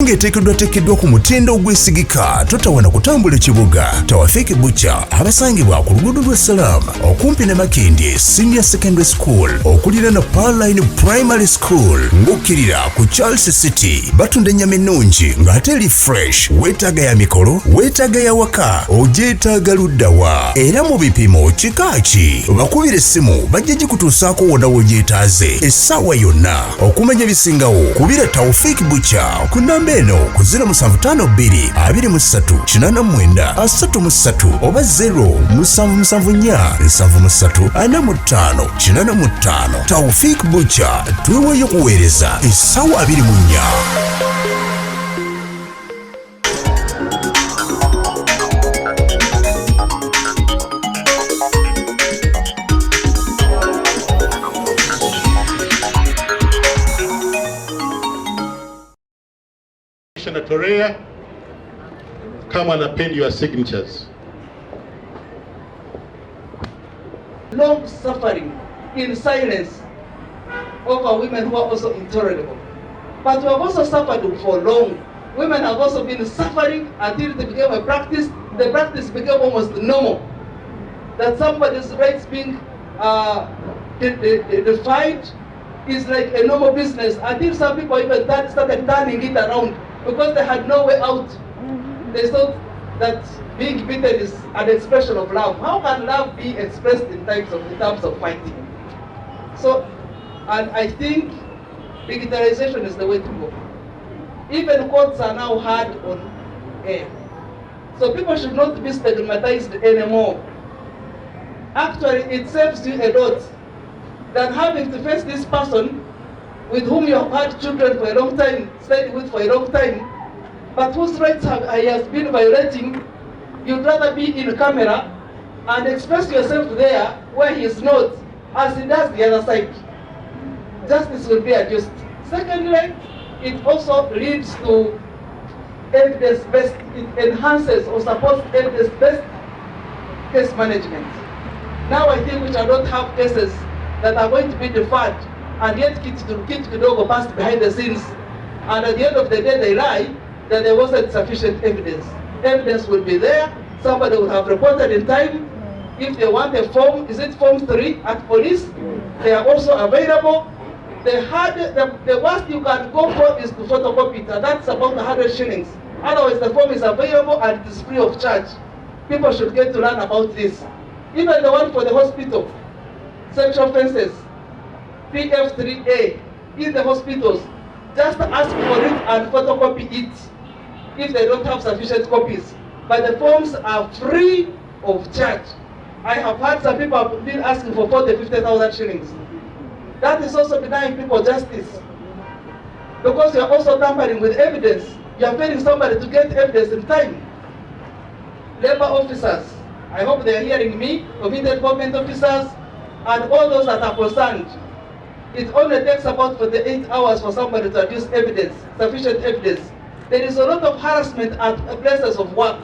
kubanga eteekeddwa ku mutindo ogwesigika. Totawana kutambula ekibuga. Tawafeeke Butcher abasangibwa ku luguudo lwa Salaam okumpi ne Makindye Senior Secondary School okulira na Helpline Primary School ng'okkirira ku Charles City. Batunda ennyama ennungi ng'ate eri fresh. Weetaaga ya mikolo, weetaaga ya waka, ogyetaaga luddawa. Era mu bipimo kika ki. Bakubira essimu bajja gikutuusaako wonna w'ogyetaaze essaawa yonna. Okumanya ebisingawo kubira Tawfik Butcher ku nnamba eno ku 0752 23 89 33 oba 0774 73 45 85. Tawfik Butcher tweweeyo kuweereza essaawa 24. Torea, come and append your signatures. Long suffering in silence over women who are also intolerable. But we have also suffered for long. Women have also been suffering until it became a practice. The practice became almost normal. That somebody's rights being defied is like a normal business until some people even started turning it around. Because they had no way out. They thought that being beaten is an expression of love. How can love be expressed in terms of fighting? So, and I think digitalization is the way to go. Even courts are now hard on air. So people should not be stigmatized anymore. Actually, it saves you a lot than having to face this person with whom you have had children for a long time, stayed with for a long time, but whose rights he has been violating. You'd rather be in camera and express yourself there where he is not, as he does the other side. Justice will be adjusted. Secondly, it also leads to evidence-based, it enhances or supports evidence-based case management. Now I think we shall not have cases that are going to be deferred and yet kids kidogo passed behind the scenes, and at the end of the day they lie that there wasn't sufficient evidence. Evidence will be there, somebody will have reported in time. If they want a form, is it form 3 at police? They are also available. The worst you can go for is to photocopy it, and that's about 100 shillings. Otherwise the form is available and it is free of charge. People should get to learn about this. Even the one for the hospital, sexual offences, PF3A, in the hospitals, just ask for it and photocopy it if they don't have sufficient copies. But the forms are free of charge. I have had some people have been asking for 40,000-50,000 shillings. That is also denying people justice. Because you are also tampering with evidence. You are failing somebody to get evidence in time. Labor officers, I hope they are hearing me, committed government officers, and all those that are concerned. It only takes about 48 hours for somebody to produce evidence, sufficient evidence. There is a lot of harassment at places of work.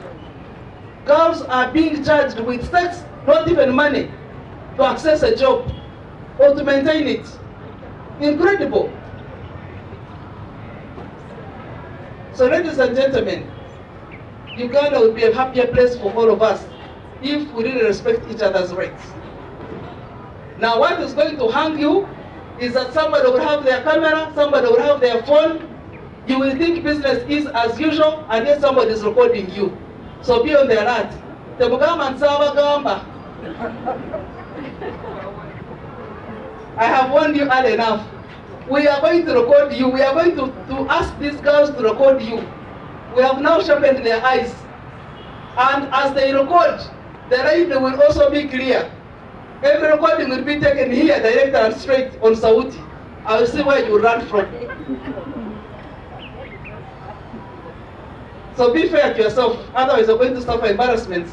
Girls are being charged with sex, not even money, to access a job or to maintain it. Incredible. So ladies and gentlemen, Uganda would be a happier place for all of us if we really respect each other's rights. Now what is going to hang you is that somebody will have their camera, somebody will have their phone. You will think business is as usual, and then somebody is recording you. So be on the alert. Bagamba. I have warned you early enough. We are going to record you. We are going to ask these girls to record you. We have now sharpened their eyes. And as they record, the right will also be clear. Every recording will be taken here, direct and straight on Saudi. I will see where you run from. So be fair to yourself, otherwise you're going to suffer embarrassments.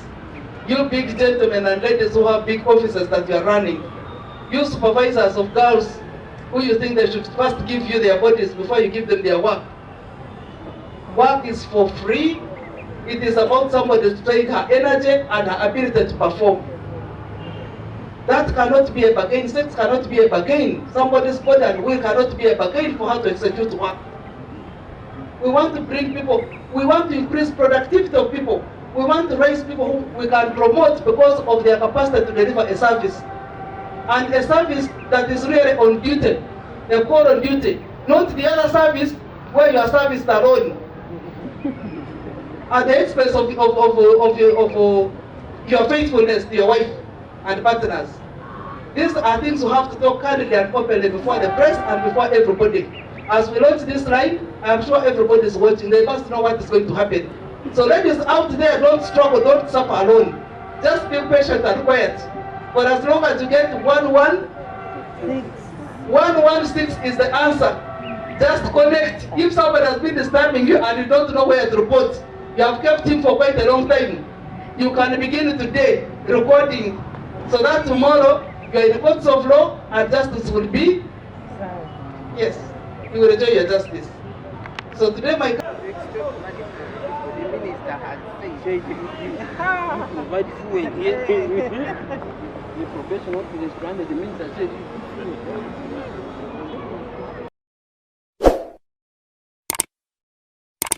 You big gentlemen and ladies who have big offices that you are running, you supervisors of girls who you think they should first give you their bodies before you give them their work. Work is for free. It is about somebody trying her energy and her ability to perform. That cannot be a bargain. Sex cannot be a bargain. Somebody's body and will cannot be a bargain for her to execute work. We want to bring people, we want to increase productivity of people. We want to raise people who we can promote because of their capacity to deliver a service. And a service that is really on duty, a call on duty, not the other service where you are serviced alone at the expense of your faithfulness to your wife and partners. These are things we have to talk candidly and openly before the press and before everybody. As we launch this line, I am sure everybody is watching. They must know what is going to happen. So ladies out there, don't struggle, don't suffer alone. Just be patient and quiet. But as long as you get 116 is the answer. Just connect. If somebody has been disturbing you and you don't know where to report, you have kept him for quite a long time, you can begin today recording so that tomorrow you are in the courts of law and justice will be, yes, you will enjoy your justice. So today my The minister has said provide fuel here. The professional is stranded. The minister said